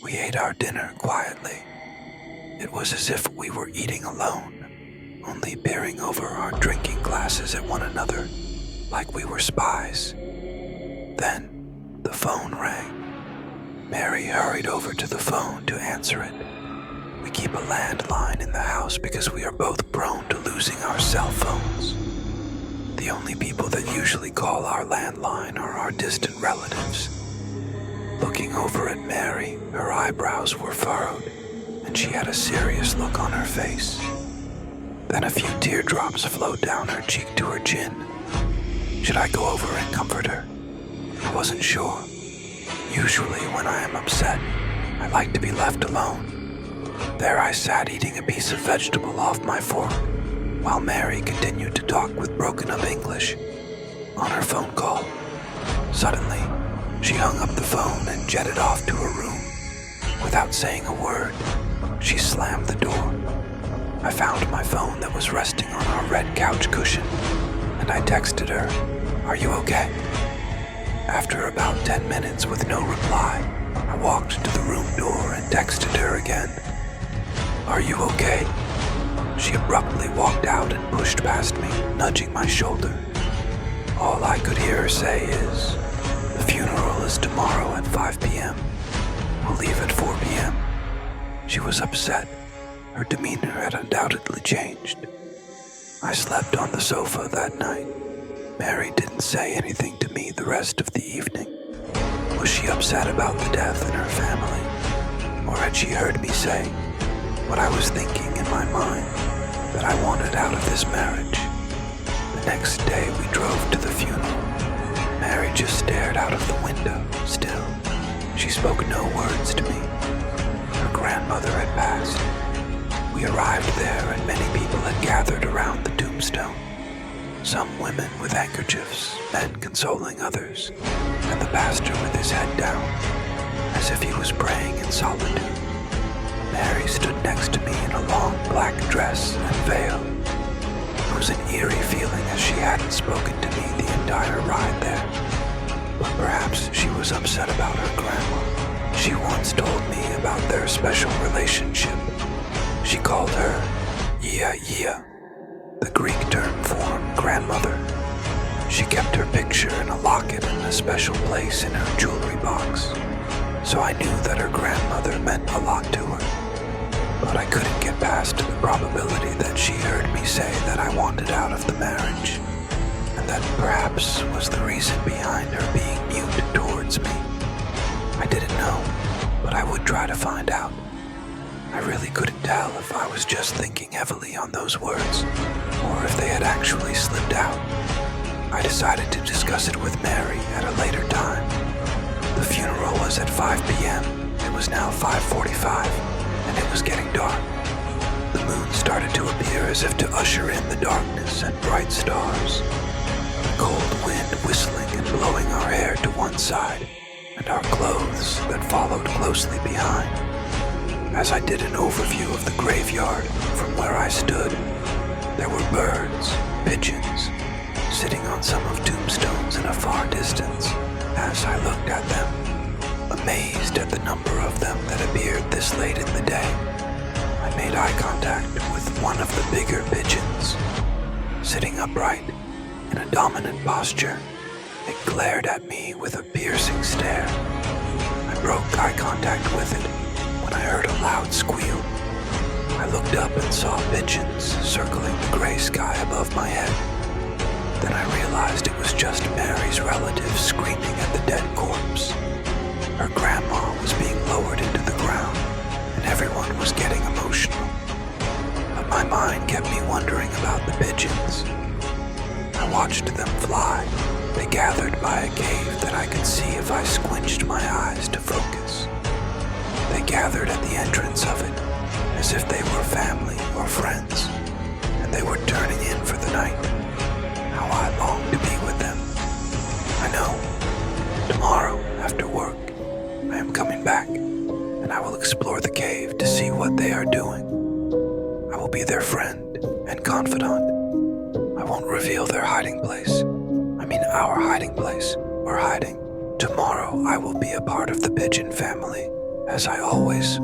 We ate our dinner quietly. It was as if we were eating alone, only peering over our drinking glasses at one another, like we were spies. Then, the phone rang. Mary hurried over to the phone to answer it. We keep a landline in the house because we are both prone to losing our cell phones. The only people that usually call our landline are our distant relatives. Looking over at Mary, her eyebrows were furrowed, and she had a serious look on her face. Then a few teardrops flowed down her cheek to her chin. Should I go over and comfort her? I wasn't sure. Usually when I am upset, I like to be left alone. There I sat eating a piece of vegetable off my fork, while Mary continued to talk with broken-up English on her phone call. Suddenly, she hung up the phone and jetted off to her room. Without saying a word, she slammed the door. I found my phone that was resting on our red couch cushion, and I texted her, "Are you okay?" After about 10 minutes with no reply, I walked to the room door and texted her again, "Are you okay?" She abruptly walked out and pushed past me, nudging my shoulder. All I could hear her say is, "The funeral is tomorrow at 5 p.m. We'll leave at 4 p.m. She was upset. Her demeanor had undoubtedly changed. I slept on the sofa that night. Mary didn't say anything to me the rest of the evening. Was she upset about the death in her family? Or had she heard me say what I was thinking in my mind, that I wanted out of this marriage? The next day we drove to the funeral. Mary just stared out of the window, still. She spoke no words to me. Her grandmother had passed. We arrived there and many people had gathered around the tombstone. Some women with handkerchiefs, men consoling others, and the pastor with his head down, as if he was praying in solitude. Mary stood next to me in a long black dress and veil. It was an eerie feeling as she hadn't spoken to me the entire ride there. But perhaps she was upset about her grandma. She once told me about their special relationship. She called her Yia, the Greek term for grandmother. She kept her picture in a locket in a special place in her jewelry box, so I knew that her grandmother meant a lot to her. But I couldn't get past the probability that she heard me say that I wanted out of the marriage, and that perhaps was the reason behind her being mute towards me. I didn't know, but I would try to find out. I really couldn't tell if I was just thinking heavily on those words, or if they had actually slipped out. I decided to discuss it with Mary at a later time. The funeral was at 5 p.m. It was now 5:45, and it was getting dark. The moon started to appear as if to usher in the darkness and bright stars. The cold wind whistling and blowing our hair to one side, and our clothes that followed closely behind. As I did an overview of the graveyard from where I stood, there were birds, pigeons, sitting on some of tombstones in a far distance. As I looked at them, amazed at the number of them that appeared this late in the day, I made eye contact with one of the bigger pigeons. Sitting upright, in a dominant posture, it glared at me with a piercing stare. I broke eye contact with it when I heard a loud squeal. I looked up and saw pigeons circling the gray sky above my head. Then I realized it was just Mary's relatives screaming at the dead corpse. Her grandma was being lowered into the ground, and everyone was getting emotional. But my mind kept me wondering about the pigeons. I watched them fly. They gathered by a cave that I could see if I squinched my eyes to focus. They gathered at the entrance of it, as if they were family or friends, and they were turning in for the night. How I longed to be with them. I know, tomorrow after work, I am coming back, and I will explore the cave to see what they are doing. I will be their friend and confidant. I won't reveal their hiding place. I mean our hiding place or hiding. Tomorrow I will be a part of the pigeon family, as I always